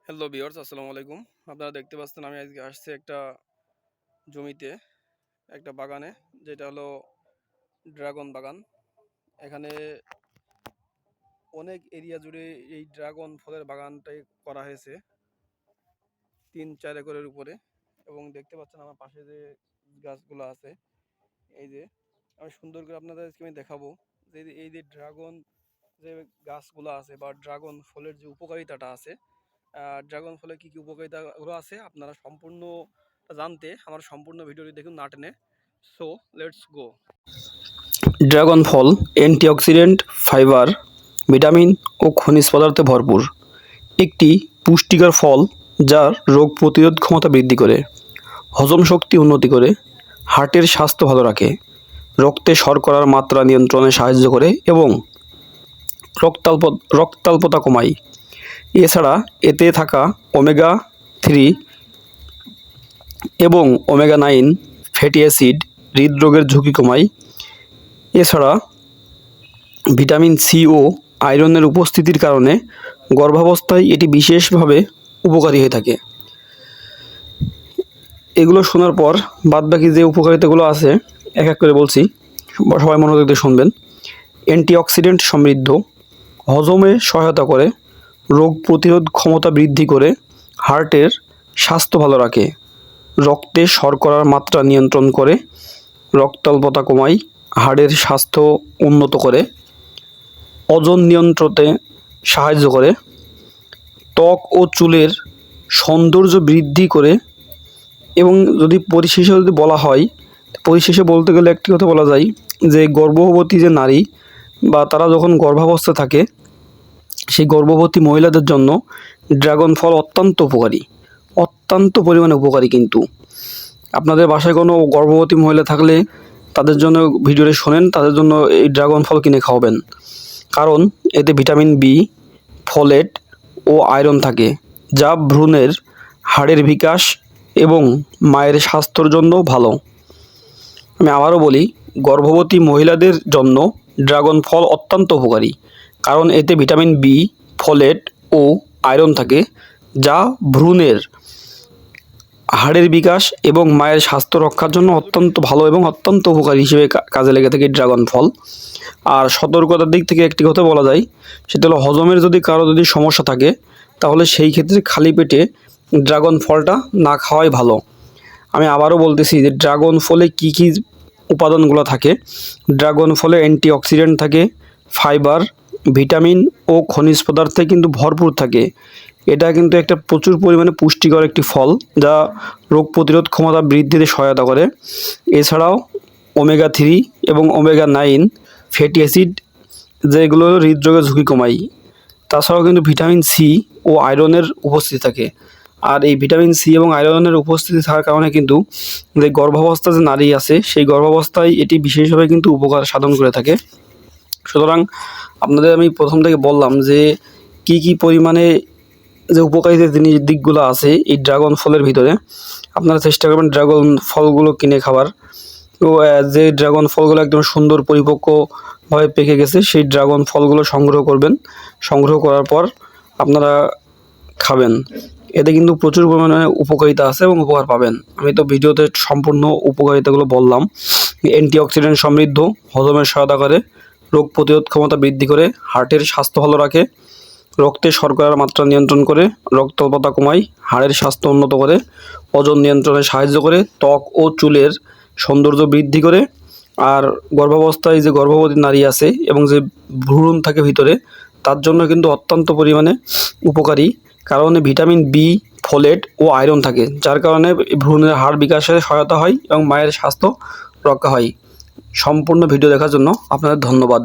Hello viewers, আসসালামু আলাইকুম। আপনারা দেখতে পাচ্ছেন আমি আজকে আসছি একটা জমিতে, একটা বাগানে, যেটা হলো ড্রাগন বাগান। এখানে অনেক এরিয়া জুড়ে এই ড্রাগন ফলের বাগানটাই করা হয়েছে 3-4 একরের উপরে। এবং দেখতে পাচ্ছেন আমার পাশে যে গাছগুলো আছে, এই যে আমি সুন্দর করে আপনাদের আজকে আমি দেখাবো যে এই যে ড্রাগন যে গাছগুলো আছে বা ড্রাগন ফলের যে উপকারিতাটা আছে, ড্রাগন ফলে কী কী উপকারিতাগুলো আছে আপনারা সম্পূর্ণ জানতে আমার সম্পূর্ণ ভিডিওটি দেখুন না টেনে। So let's go. ড্রাগন ফল অ্যান্টিঅক্সিডেন্ট, ফাইবার, ভিটামিন ও খনিজ পদার্থে ভরপুর একটি পুষ্টিকর ফল, যার রোগ প্রতিরোধ ক্ষমতা বৃদ্ধি করে, হজম শক্তি উন্নতি করে, হার্টের স্বাস্থ্য ভালো রাখে, রক্তে শর্করার মাত্রা নিয়ন্ত্রণে সাহায্য করে এবং রক্তাল্পতা কমায়। এছাড়া এতে থাকা ওমেগা-3 এবং ওমেগা-9 ফ্যাটি অ্যাসিড হৃদরোগের ঝুঁকি কমায়। এছাড়া ভিটামিন সি ও আয়রনের উপস্থিতির কারণে গর্ভাবস্থায় এটি বিশেষভাবে উপকারী হয়ে থাকে। এগুলো শোনার পর বাদবাকি যে উপকারিতাগুলো আছে এক এক করে বলছি, সবাই মনোযোগ দিয়ে শুনবেন। অ্যান্টিঅক্সিডেন্ট সমৃদ্ধ, হজমে সহায়তা করে, রোগ প্রতিরোধ ক্ষমতা বৃদ্ধি করে, হার্টের স্বাস্থ্য ভালো রাখে, রক্তে শর্করার মাত্রা নিয়ন্ত্রণ করে, রক্তাল্পতা কমায়, হাড়ের স্বাস্থ্য উন্নত করে, ওজন নিয়ন্ত্রণে সাহায্য করে, ত্বক ও চুলের সৌন্দর্য বৃদ্ধি করে। এবং যদি পরিশেষে বলা হয়, পরিশেষে বলতে গেলে একটি কথা বলা যায় যে গর্ভবতী যে নারী বা তারা যখন গর্ভাবস্থায় থাকে, সেই গর্ভবতী মহিলাদের জন্য ড্রাগন ফল অত্যন্ত উপকারী, অত্যন্ত পরিমাণে উপকারী। কিন্তু আপনাদের বাসায় কোনো গর্ভবতী মহিলা থাকলে তাদের জন্য ভিডিওটি শোনেন, তাদের জন্য এই ড্রাগন ফল কিনে খাওয়াবেন। কারণ এতে ভিটামিন বি, ফোলেট ও আয়রন থাকে, যা ভ্রূণের হাড়ের বিকাশ এবং মায়ের স্বাস্থ্যের জন্য ভালো। আমি আবারও বলি, গর্ভবতী মহিলাদের জন্য ড্রাগন ফল অত্যন্ত উপকারী, কারণ এতে ভিটামিন বি, ফোলেট ও আয়রন থাকে, যা ভ্রূণের হাড়ের বিকাশ এবং মায়ের স্বাস্থ্য রক্ষার জন্য অত্যন্ত ভালো এবং অত্যন্ত উপকারী হিসেবে কাজে লেগে থাকে ড্রাগন ফল। আর সতর্কতার দিক থেকে একটি কথা বলা যায়, সেটা হলো হজমের কারো যদি সমস্যা থাকে, তাহলে সেই ক্ষেত্রে খালি পেটে ড্রাগন ফলটা না খাওয়াই ভালো। আমি আবারও বলতেছি যে ড্রাগন ফলে কী কী উপাদানগুলো থাকে। ড্রাগন ফলে অ্যান্টিঅক্সিডেন্ট থাকে, ফাইবার, ভিটামিন ও খনিজ পদার্থে কিন্তু ভরপুর থাকে। এটা কিন্তু একটা প্রচুর পরিমাণে পুষ্টিকর একটি ফল, যা রোগ প্রতিরোধ ক্ষমতা বৃদ্ধিতে সহায়তা করে। এছাড়াও ওমেগা-3 এবং ওমেগা-9 ফ্যাটি অ্যাসিড, যেগুলো হৃদরোগের ঝুঁকি কমায়। তাছাড়াও কিন্তু ভিটামিন সি ও আয়রনের উপস্থিতি থাকে। আর এই ভিটামিন সি এবং আয়রনের উপস্থিতি থাকার কারণে কিন্তু যে গর্ভাবস্থা যে নারী আছে, সেই গর্ভাবস্থায় এটি বিশেষভাবে কিন্তু উপকার সাধন করে থাকে। সুতরাং আপনাদের আমি প্রথম থেকে বললাম যে কি কি পরিমাণে যে উপকারী যে দিকগুলো আছে এই ড্রাগন ফলের ভিতরে, আপনারা চেষ্টা করবেন ড্রাগন ফলগুলো কিনে খাবার। তো যে ড্রাগন ফলগুলো একদম সুন্দর পরিপক্কভাবে পেকে গেছে, সেই ড্রাগন ফলগুলো সংগ্রহ করবেন। সংগ্রহ করার পর আপনারা খাবেন। এতে কিন্তু প্রচুর পরিমাণে উপকারিতা আছে এবং উপকার পাবেন। আমি তো ভিডিওতে সম্পূর্ণ উপকারিতাগুলো বললাম। অ্যান্টিঅক্সিডেন্ট সমৃদ্ধ, হজমের সহায়তা করে, রোগ প্রতিরোধ ক্ষমতা বৃদ্ধি করে, হার্টের স্বাস্থ্য ভালো রাখে, রক্তে শর্করার মাত্রা নিয়ন্ত্রণ করে, রক্তাল্পতা কমায়, হাড়ের স্বাস্থ্য উন্নত করে, ওজন নিয়ন্ত্রণে সাহায্য করে, ত্বক ও চুলের সৌন্দর্য বৃদ্ধি করে। আর গর্ভাবস্থায় যে গর্ভবতী নারী আছে এবং যে ভ্রূণ থাকে ভিতরে, তার জন্য কিন্তু অত্যন্ত পরিমাণে উপকারী, কারণ ভিটামিন বি, ফোলেট ও আয়রন থাকে, যার কারণে ভ্রূণের হাড় বিকাশে সহায়তা হয় এবং মায়ের স্বাস্থ্য রক্ষা হয়। সম্পূর্ণ ভিডিও দেখার জন্য আপনাদের ধন্যবাদ।